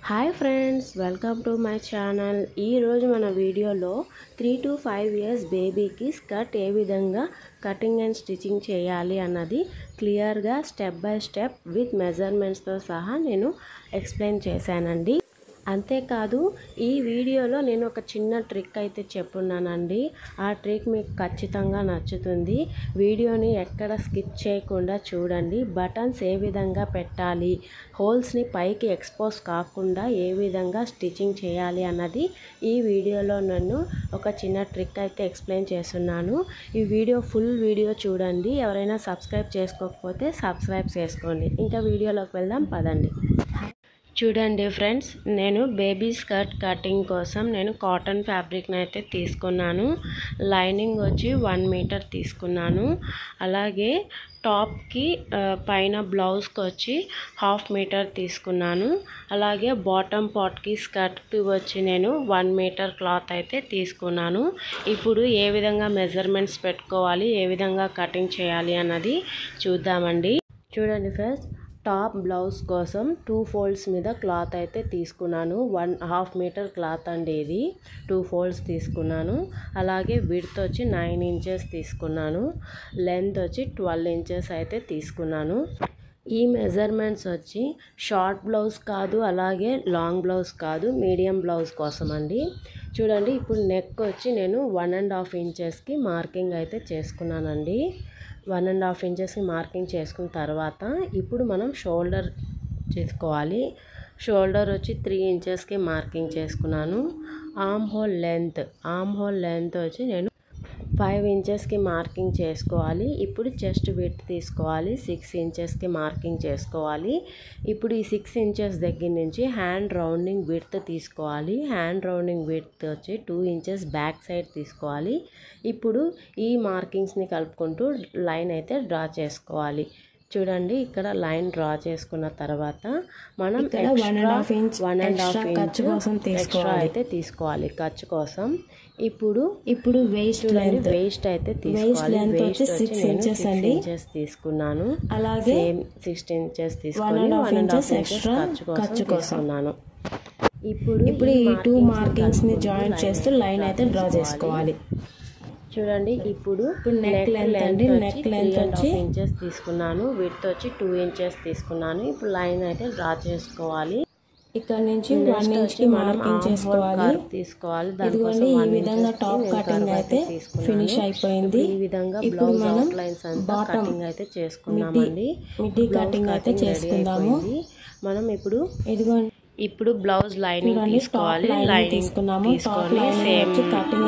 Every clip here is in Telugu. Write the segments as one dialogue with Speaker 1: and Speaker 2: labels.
Speaker 1: Hi friends, welcome to my channel. ఈరోజు మన వీడియోలో 3 to 5 ఇయర్స్ బేబీకి స్కర్ట్ ఏ విధంగా కటింగ్ అండ్ స్టిచ్చింగ్ చేయాలి అన్నది క్లియర్గా స్టెప్ బై స్టెప్ విత్ మెజర్మెంట్స్తో సహా నేను ఎక్స్ప్లెయిన్ చేశానండి. అంతేకాదు ఈ వీడియోలో నేను ఒక చిన్న ట్రిక్ అయితే చెప్పున్నానండి. ఆ ట్రిక్ మీకు ఖచ్చితంగా నచ్చుతుంది. వీడియోని ఎక్కడ స్కిప్ చేయకుండా చూడండి. బటన్స్ ఏ విధంగా పెట్టాలి, హోల్స్ని పైకి ఎక్స్పోజ్ కాకుండా ఏ విధంగా స్టిచ్చింగ్ చేయాలి అన్నది ఈ వీడియోలో నేను ఒక చిన్న ట్రిక్ అయితే ఎక్స్ప్లెయిన్ చేస్తున్నాను. ఈ వీడియో ఫుల్ వీడియో చూడండి. ఎవరైనా సబ్స్క్రైబ్ చేసుకోకపోతే సబ్స్క్రైబ్ చేసుకోండి. ఇంకా వీడియోలోకి వెళ్దాం పదండి. చూడండి ఫ్రెండ్స్, నేను బేబీ స్కర్ట్ కటింగ్ కోసం నేను కాటన్ ఫ్యాబ్రిక్ని అయితే తీసుకున్నాను. లైనింగ్ వచ్చి 1 మీటర్ తీసుకున్నాను. అలాగే టాప్కి పైన బ్లౌజ్కి వచ్చి 1/2 మీటర్ తీసుకున్నాను. అలాగే బాటమ్ పార్ట్కి స్కర్ట్కి వచ్చి నేను 1 మీటర్ క్లాత్ అయితే తీసుకున్నాను. ఇప్పుడు ఏ విధంగా మెజర్మెంట్స్ పెట్టుకోవాలి, ఏ విధంగా కటింగ్ చేయాలి అన్నది చూద్దామండి. చూడండి ఫ్రెండ్స్, టాప్ బ్లౌజ్ కోసం 2 ఫోల్డ్స్ మీద క్లాత్ అయితే తీసుకున్నాను. 1/2 మీటర్ క్లాత్ అండి, ఇది 2 ఫోల్డ్స్ తీసుకున్నాను. అలాగే విడ్త్ వచ్చి 9 ఇంచెస్ తీసుకున్నాను. లెంత్ వచ్చి 12 ఇంచెస్ అయితే తీసుకున్నాను. ఈ మెజర్మెంట్స్ వచ్చి షార్ట్ బ్లౌజ్ కాదు, అలాగే లాంగ్ బ్లౌజ్ కాదు, మీడియం బ్లౌజ్ కోసం అండి. చూడండి, ఇప్పుడు నెక్ వచ్చి నేను 1.5 ఇంచెస్కి మార్కింగ్ అయితే చేసుకున్నానండి. 1.5 ఇంచెస్కి మార్కింగ్ చేసుకున్న తర్వాత ఇప్పుడు మనం షోల్డర్ చేసుకోవాలి. షోల్డర్ వచ్చి 3 ఇంచెస్కి మార్కింగ్ చేసుకున్నాను. ఆర్మ్ హోల్ లెంత్ వచ్చి నేను 5 ఇంచెస్కి మార్కింగ్ చేసుకోవాలి. ఇప్పుడు చెస్ట్ విడ్త్ తీసుకోవాలి, 6 ఇంచెస్కి మార్కింగ్ చేసుకోవాలి. ఇప్పుడు ఈ 6 ఇంచెస్ దగ్గర నుంచి హ్యాండ్ రౌండింగ్ విడ్త్ తీసుకోవాలి. హ్యాండ్ రౌండింగ్ విడ్త్ వచ్చి 2 ఇంచెస్ బ్యాక్ సైడ్ తీసుకోవాలి. ఇప్పుడు ఈ మార్కింగ్స్ని కలుపుకుంటూ లైన్ అయితే డ్రా చేసుకోవాలి. చూడండి, ఇక్కడ లైన్ డ్రా చేసుకున్న తర్వాత మనం 1.5 ఇంచ్ ఎక్స్ట్రా అయితే తీసుకోవాలి ఖర్చు కోసం. ఇప్పుడు వేస్ట్ అయితే తీసుకోవాలి. వేస్ట్ వచ్చి 6 ఇంచెస్ తీసుకున్నాను. అలాగే 6 ఇంచెస్ తీసుకొని 1.5 ఇంచెస్ ఖర్చు కోసం తీసుకున్నాను. ఇప్పుడు ఈ 2 మార్కింగ్స్ ని జాయిన్ చేస్తూ లైన్ అయితే డ్రా చేసుకోవాలి. చూడండి, ఇప్పుడు నెక్ లెంత్ వచ్చి 3.5 ఇంచెస్ తీసుకున్నాను. విడ్త్ వచ్చి 2 ఇంచెస్ తీసుకున్నాను. ఇప్పుడు లైన్ అయితే డ్రా చేసుకోవాలి. ఇక్కడ నుంచి 1 ఇంచ్కి మార్కింగ్ చేసుకోవాలి. ఇదిగోండి, ఈ విధంగా టాప్ కటింగ్ అయితే ఫినిష్ అయిపోయింది. ఈ విధంగా బ్లౌజ్ అవుట్ లైన్స్ అంతా కటింగ్ అయితే చేసుకున్నామండి. మిడ్డీ కటింగ్ అయితే చేసుకుందాము మనం. ఇప్పుడు బ్లౌజ్ లైనింగ్ తీసుకోవాలి. లైనింగ్ తీసుకొని సేమ్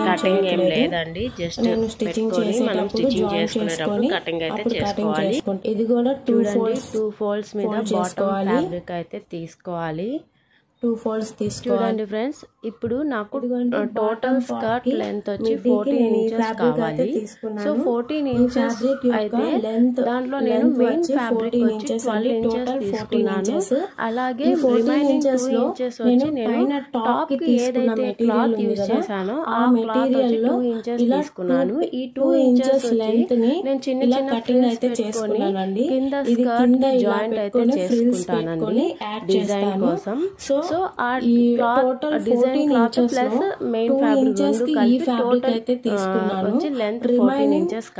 Speaker 1: కటింగ్ ఏం లేదండి, జస్ట్ పెట్టుకొని మనం స్టిచ్చింగ్ చేసుకునేటప్పుడు కటింగ్ అయితే చేసుకోవాలి. ఇది కూడా 2 ఫోల్డ్స్ మీద బాటమ్ ఫ్యాబ్రిక్ అయితే తీసుకోవాలి. 2 ఫోల్డ్స్ తీసుకోవాలి. చూడండి ఫ్రెండ్స్, ఇప్పుడు నాకు టోటల్ స్కర్ట్ లెంత్ వచ్చి 14 ఇంచెస్ కావాలి. సో 14 ఇంచెస్ అయితే దాంట్లో నేను మెయిన్ ఫ్యాబ్రిక్ వచ్చి 12 ఇంచెస్ తీసుకున్నాను. అలాగే రిమైనింగ్ 2 ఇంచెస్ వచ్చి నేను టాప్ కి ఏదైతే క్లాత్ యూజ్ చేశానో ఆ క్లాత్ వచ్చి 2 ఇంచెస్ తీసుకున్నాను. ఈ 2 ఇంచెస్ లెంత్ ని నేను చిన్న కటింగ్ అయితే చేసుకున్నానండి. కింద స్కర్ట్ కి జాయింట్ అయితే చేసుకుంటానండి డిజైన్ కోసం. సో ఆ cloth design cloth plus main fabric రెండు కలిపి టోటల్ వచ్చి లెంత్ 14 ఇంచెస్.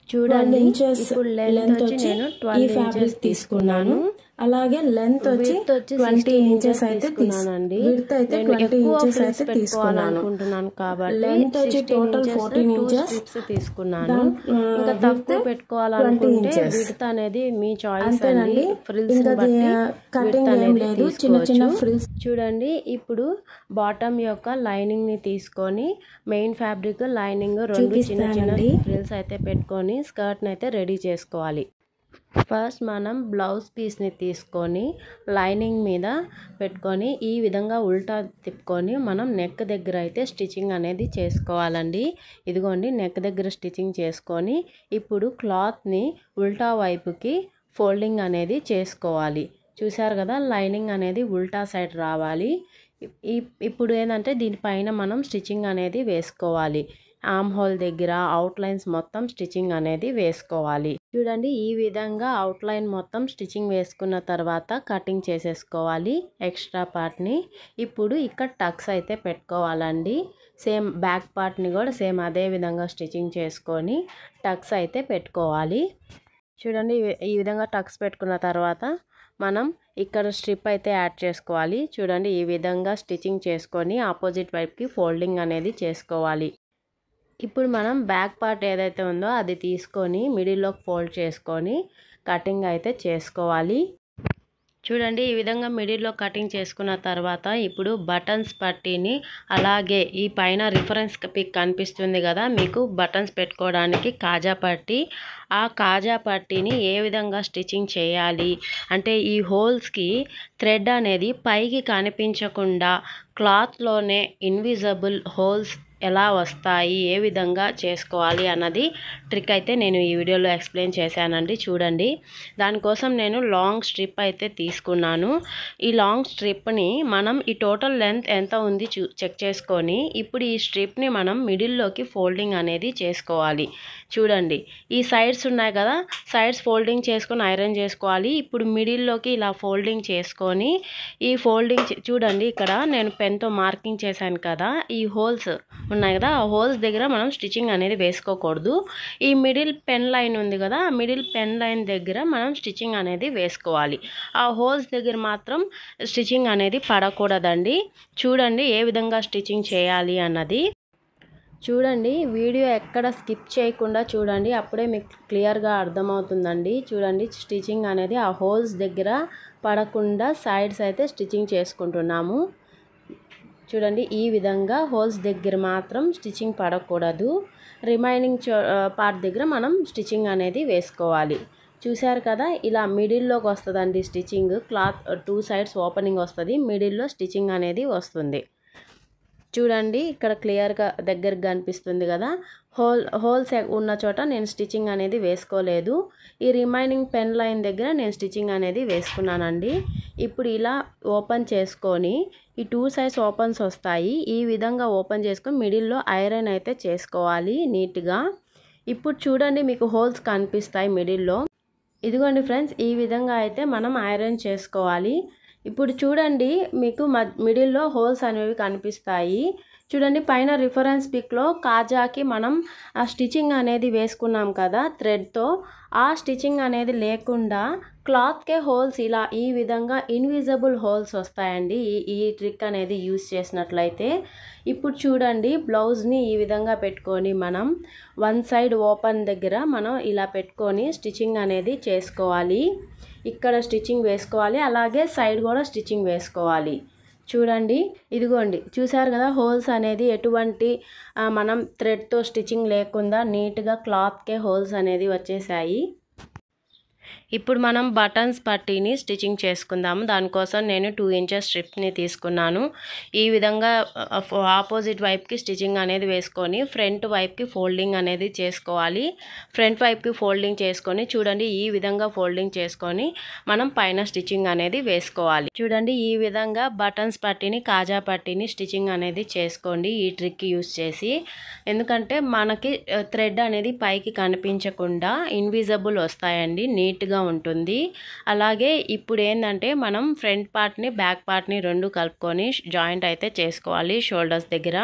Speaker 1: చూడండి, ఇప్పుడు లెంత్ వచ్చి నేను 12 ఇంచెస్ తీసుకున్నాను. అలాగే లెంత్ వచ్చి 20 ఇంచెస్ అయితే తీసుకున్నానండి. విడ్త్ అయితే 20 ఇంచెస్ అయితే తీసుకోవాలనుకుంటున్నాను కాబట్టి లెంత్ వచ్చి టోటల్ 14 ఇంచెస్ తీసుకున్నాను. ఇంకా తక్కువ పెట్టుకోవాలనుకుంటే విడ్త్ అనేది మీ చాయిస్ అండి. ఫ్రిల్స్ బట్టి కటింగ్ అనేది లేదు, చిన్న ఫ్రిల్స్. చూడండి, ఇప్పుడు బాటమ్ యొక్క లైనింగ్ ని తీసుకొని మెయిన్ ఫ్యాబ్రిక్ లైనింగ్ రెండు చిన్న ఫ్రిల్స్ అయితే పెట్టుకొని స్కర్ట్ ని అయితే రెడీ చేసుకోవాలి. ఫస్ట్ మనం బ్లౌజ్ పీస్ని తీసుకొని లైనింగ్ మీద పెట్టుకొని ఈ విధంగా ఉల్టా తిప్పుకొని మనం నెక్ దగ్గర అయితే స్టిచ్చింగ్ అనేది చేసుకోవాలండి. ఇదిగోండి, నెక్ దగ్గర స్టిచ్చింగ్ చేసుకొని ఇప్పుడు క్లాత్ని ఉల్టా వైపుకి ఫోల్డింగ్ అనేది చేసుకోవాలి. చూసారు కదా, లైనింగ్ అనేది ఉల్టా సైడ్ రావాలి. ఇప్పుడు ఏంటంటే దీనిపైన మనం స్టిచ్చింగ్ అనేది వేసుకోవాలి. ఆర్మ్ హోల్ దగ్గర అవుట్లైన్స్ మొత్తం స్టిచ్చింగ్ అనేది వేసుకోవాలి. చూడండి ఈ విధంగా అవుట్లైన్ మొత్తం స్టిచ్చింగ్ వేసుకున్న తర్వాత కటింగ్ చేసేసుకోవాలి ఎక్స్ట్రా పార్ట్ని. ఇప్పుడు ఇక్కడ టక్స్ అయితే పెట్టుకోవాలండి. సేమ్ బ్యాక్ పార్ట్ని కూడా సేమ్ అదే విధంగా స్టిచ్చింగ్ చేసుకొని టక్స్ అయితే పెట్టుకోవాలి. చూడండి ఈ విధంగా టక్స్ పెట్టుకున్న తర్వాత మనం ఇక్కడ స్ట్రిప్ అయితే యాడ్ చేసుకోవాలి. చూడండి ఈ విధంగా స్టిచ్చింగ్ చేసుకొని ఆపోజిట్ వైపుకి ఫోల్డింగ్ అనేది చేసుకోవాలి. ఇప్పుడు మనం బ్యాక్ పార్ట్ ఏదైతే ఉందో అది తీసుకొని మిడిల్లోకి ఫోల్డ్ చేసుకొని కటింగ్ అయితే చేసుకోవాలి. చూడండి ఈ విధంగా మిడిల్లో కటింగ్ చేసుకున్న తర్వాత ఇప్పుడు బటన్స్ పట్టీని అలాగే ఈ పైన రిఫరెన్స్ పిక్ కనిపిస్తుంది కదా మీకు బటన్స్ పెట్టుకోవడానికి కాజా పట్టీ, ఆ కాజా పట్టీని ఏ విధంగా స్టిచ్చింగ్ చేయాలి అంటే ఈ హోల్స్కి థ్రెడ్ అనేది పైకి కనిపించకుండా క్లాత్లోనే ఇన్విజిబుల్ హోల్స్ ఎలా వస్తాయి, ఏ విధంగా చేసుకోవాలి అన్నది ట్రిక్ అయితే నేను ఈ వీడియోలో ఎక్స్ప్లెయిన్ చేశానండి. చూడండి దానికోసం నేను లాంగ్ స్ట్రిప్ అయితే తీసుకున్నాను. ఈ లాంగ్ స్ట్రిప్ని మనం ఈ టోటల్ లెంత్ ఎంత ఉంది చెక్ చేసుకొని ఇప్పుడు ఈ స్ట్రిప్ని మనం మిడిల్లోకి ఫోల్డింగ్ అనేది చేసుకోవాలి. చూడండి ఈ సైడ్స్ ఉన్నాయి కదా, సైడ్స్ ఫోల్డింగ్ చేసుకొని ఐరన్ చేసుకోవాలి. ఇప్పుడు మిడిల్లోకి ఇలా ఫోల్డింగ్ చేసుకొని ఈ ఫోల్డింగ్ చూడండి ఇక్కడ నేను పెన్తో మార్కింగ్ చేశాను కదా, ఈ హోల్స్ ఉన్నాయి కదా ఆ హోల్స్ దగ్గర మనం స్టిచ్చింగ్ అనేది వేసుకోకూడదు. ఈ మిడిల్ పెన్ లైన్ ఉంది కదా, ఆ మిడిల్ పెన్ లైన్ దగ్గర మనం స్టిచ్చింగ్ అనేది వేసుకోవాలి. ఆ హోల్స్ దగ్గర మాత్రం స్టిచ్చింగ్ అనేది పడకూడదండి. చూడండి ఏ విధంగా స్టిచ్చింగ్ చేయాలి అన్నది. చూడండి వీడియో ఎక్కడ స్కిప్ చేయకుండా చూడండి, అప్పుడే మీకు క్లియర్గా అర్థమవుతుందండి. చూడండి స్టిచ్చింగ్ అనేది ఆ హోల్స్ దగ్గర పడకుండా సైడ్స్ అయితే స్టిచ్చింగ్ చేసుకుంటున్నాము. చూడండి ఈ విధంగా హోల్స్ దగ్గర మాత్రం స్టిచ్చింగ్ పడకూడదు. రిమైనింగ్ పార్ట్ దగ్గర మనం స్టిచ్చింగ్ అనేది వేసుకోవాలి. చూశారు కదా ఇలా మిడిల్లోకి వస్తుందండి స్టిచ్చింగ్. క్లాత్ 2 సైడ్స్ ఓపెనింగ్ వస్తుంది, మిడిల్లో స్టిచ్చింగ్ అనేది వస్తుంది. చూడండి ఇక్కడ క్లియర్గా దగ్గరకు కనిపిస్తుంది కదా, హోల్స్ ఉన్న చోట నేను స్టిచ్చింగ్ అనేది వేసుకోలేదు. ఈ రిమైనింగ్ పెన్ లైన్ దగ్గర నేను స్టిచ్చింగ్ అనేది వేసుకున్నానండి. ఇప్పుడు ఇలా ఓపెన్ చేసుకొని ఈ 2 సైడ్స్ ఓపెన్స్ వస్తాయి, ఈ విధంగా ఓపెన్ చేసుకొని మిడిల్లో ఐరన్ అయితే చేసుకోవాలి నీట్గా. ఇప్పుడు చూడండి మీకు హోల్స్ కనిపిస్తాయి మిడిల్లో. ఇదిగోండి ఫ్రెండ్స్ ఈ విధంగా అయితే మనం ఐరన్ చేసుకోవాలి. ఇప్పుడు చూడండి మీకు మిడిల్లో హోల్స్ అనేవి కనిపిస్తాయి. చూడండి పైన రిఫరెన్స్ పిక్లో కాజాకి మనం ఆ స్టిచ్చింగ్ అనేది వేసుకున్నాం కదా థ్రెడ్తో, ఆ స్టిచ్చింగ్ అనేది లేకుండా క్లాత్కే హోల్స్ ఇలా ఈ విధంగా ఇన్విజిబుల్ హోల్స్ వస్తాయండి ఈ ట్రిక్ అనేది యూస్ చేసినట్లయితే. ఇప్పుడు చూడండి బ్లౌజ్ని ఈ విధంగా పెట్టుకొని మనం 1 సైడ్ ఓపెన్ దగ్గర మనం ఇలా పెట్టుకొని స్టిచ్చింగ్ అనేది చేసుకోవాలి. ఇక్కడ స్టిచ్చింగ్ వేసుకోవాలి, అలాగే సైడ్ కూడా స్టిచ్చింగ్ వేసుకోవాలి. చూడండి ఇదిగోండి చూసారు కదా హోల్స్ అనేది ఎటువంటి మనం థ్రెడ్తో స్టిచ్చింగ్ లేకుండా నీట్గా క్లాత్కే హోల్స్ అనేది వచ్చేసాయి. ఇప్పుడు మనం బటన్స్ పట్టీని స్టిచ్చింగ్ చేసుకుందాము. దానికోసం నేను 2 ఇంచెస్ స్ట్రిప్ని తీసుకున్నాను. ఈ విధంగా ఆపోజిట్ వైపుకి స్టిచ్చింగ్ అనేది వేసుకొని ఫ్రంట్ వైపుకి ఫోల్డింగ్ అనేది చేసుకోవాలి. ఫ్రంట్ వైపుకి ఫోల్డింగ్ చేసుకొని చూడండి ఈ విధంగా ఫోల్డింగ్ చేసుకొని మనం పైన స్టిచ్చింగ్ అనేది వేసుకోవాలి. చూడండి ఈ విధంగా బటన్స్ పట్టీని కాజా పట్టీని స్టిచ్చింగ్ అనేది చేసుకోండి ఈ ట్రిక్ యూస్ చేసి. ఎందుకంటే మనకి థ్రెడ్ అనేది పైకి కనిపించకుండా ఇన్విజిబుల్ వస్తాయండి, నీట్గా ఉంటుంది. అలాగే ఇప్పుడు ఏంటంటే మనం ఫ్రంట్ పార్ట్ని బ్యాక్ పార్ట్ని రెండు కలుపుకొని జాయింట్ అయితే చేసుకోవాలి షోల్డర్స్ దగ్గర.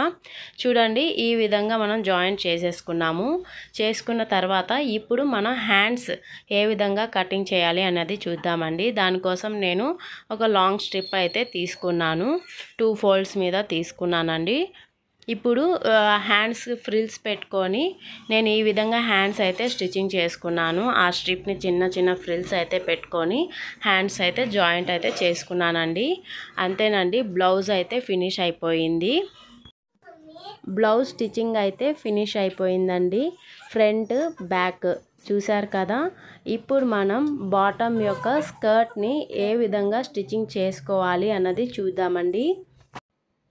Speaker 1: చూడండి ఈ విధంగా మనం జాయింట్ చేసేసుకున్నాము. చేసుకున్న తర్వాత ఇప్పుడు మన హ్యాండ్స్ ఏ విధంగా కటింగ్ చేయాలి అన్నది చూద్దామండి. దానికోసం నేను ఒక లాంగ్ స్ట్రిప్ అయితే తీసుకున్నాను, 2 ఫోల్డ్స్ మీద తీసుకున్నానండి. ఇప్పుడు హ్యాండ్స్ ఫ్రిల్స్ పెట్టుకొని నేను ఈ విధంగా హ్యాండ్స్ అయితే స్టిచ్చింగ్ చేసుకున్నాను. ఆ స్ట్రిప్ని చిన్న చిన్న ఫ్రిల్స్ అయితే పెట్టుకొని హ్యాండ్స్ అయితే జాయింట్ అయితే చేసుకున్నానండి. అంతేనండి, బ్లౌజ్ అయితే ఫినిష్ అయిపోయింది. బ్లౌజ్ స్టిచ్చింగ్ అయితే ఫినిష్ అయిపోయిందండి, ఫ్రంట్ బ్యాక్ చూసారు కదా. ఇప్పుడు మనం బాటమ్ యొక్క స్కర్ట్ని ఏ విధంగా స్టిచ్చింగ్ చేసుకోవాలి అన్నది చూద్దామండి.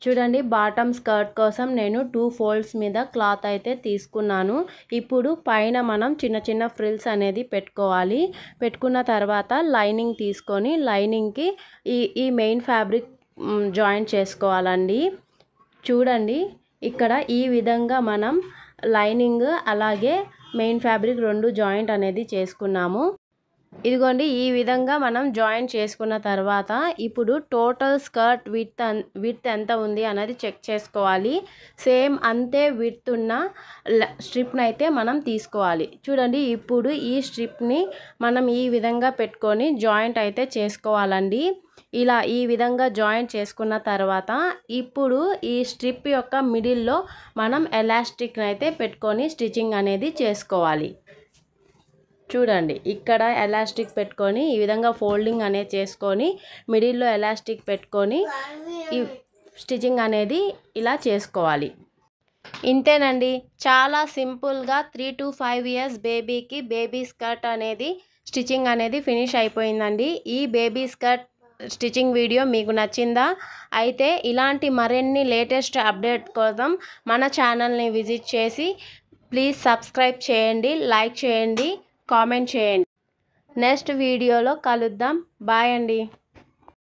Speaker 1: చూడండి బాటమ్ స్కర్ట్ కోసం నేను 2 ఫోల్డ్స్ మీద క్లాత్ అయితే తీసుకున్నాను. ఇప్పుడు పైన మనం చిన్న చిన్న ఫ్రిల్స్ అనేది పెట్టుకోవాలి. పెట్టుకున్న తర్వాత లైనింగ్ తీసుకొని లైనింగ్కి ఈ మెయిన్ ఫ్యాబ్రిక్ జాయింట్ చేసుకోవాలండి. చూడండి ఇక్కడ ఈ విధంగా మనం లైనింగ్ అలాగే మెయిన్ ఫ్యాబ్రిక్ రెండు జాయింట్ అనేది చేసుకున్నాము. ఇదిగోండి ఈ విధంగా మనం జాయిన్ చేసుకున్న తర్వాత ఇప్పుడు టోటల్ స్కర్ట్ విడ్త్ ఎంత ఉంది అనేది చెక్ చేసుకోవాలి. సేమ్ అంతే విడ్త్ ఉన్న స్ట్రిప్ని అయితే మనం తీసుకోవాలి. చూడండి ఇప్పుడు ఈ స్ట్రిప్ని మనం ఈ విధంగా పెట్టుకొని జాయింట్ అయితే చేసుకోవాలండి. ఇలా ఈ విధంగా జాయింట్ చేసుకున్న తర్వాత ఇప్పుడు ఈ స్ట్రిప్ యొక్క మిడిల్లో మనం ఎలాస్టిక్ని అయితే పెట్టుకొని స్టిచ్చింగ్ అనేది చేసుకోవాలి. చూడండి ఇక్కడ ఎలాస్టిక్ పెట్టుకొని ఈ విధంగా ఫోల్డింగ్ అనేది చేసుకొని మిడిల్లో ఎలాస్టిక్ పెట్టుకొని ఈ స్టిచ్చింగ్ అనేది ఇలా చేసుకోవాలి. ఇంతేనండి, చాలా సింపుల్గా 3 to 5 years బేబీకి బేబీ స్కర్ట్ అనేది స్టిచ్చింగ్ అనేది ఫినిష్ అయిపోయిందండి. ఈ బేబీ స్కర్ట్ స్టిచ్చింగ్ వీడియో మీకు నచ్చిందా? అయితే ఇలాంటి మరిన్ని లేటెస్ట్ అప్డేట్ కోసం మన ఛానల్ని విజిట్ చేసి ప్లీజ్ సబ్స్క్రైబ్ చేయండి, లైక్ చేయండి, కామెంట్ చేయండి. నెక్స్ట్ వీడియోలో కలుద్దాం. బాయ్ అండి.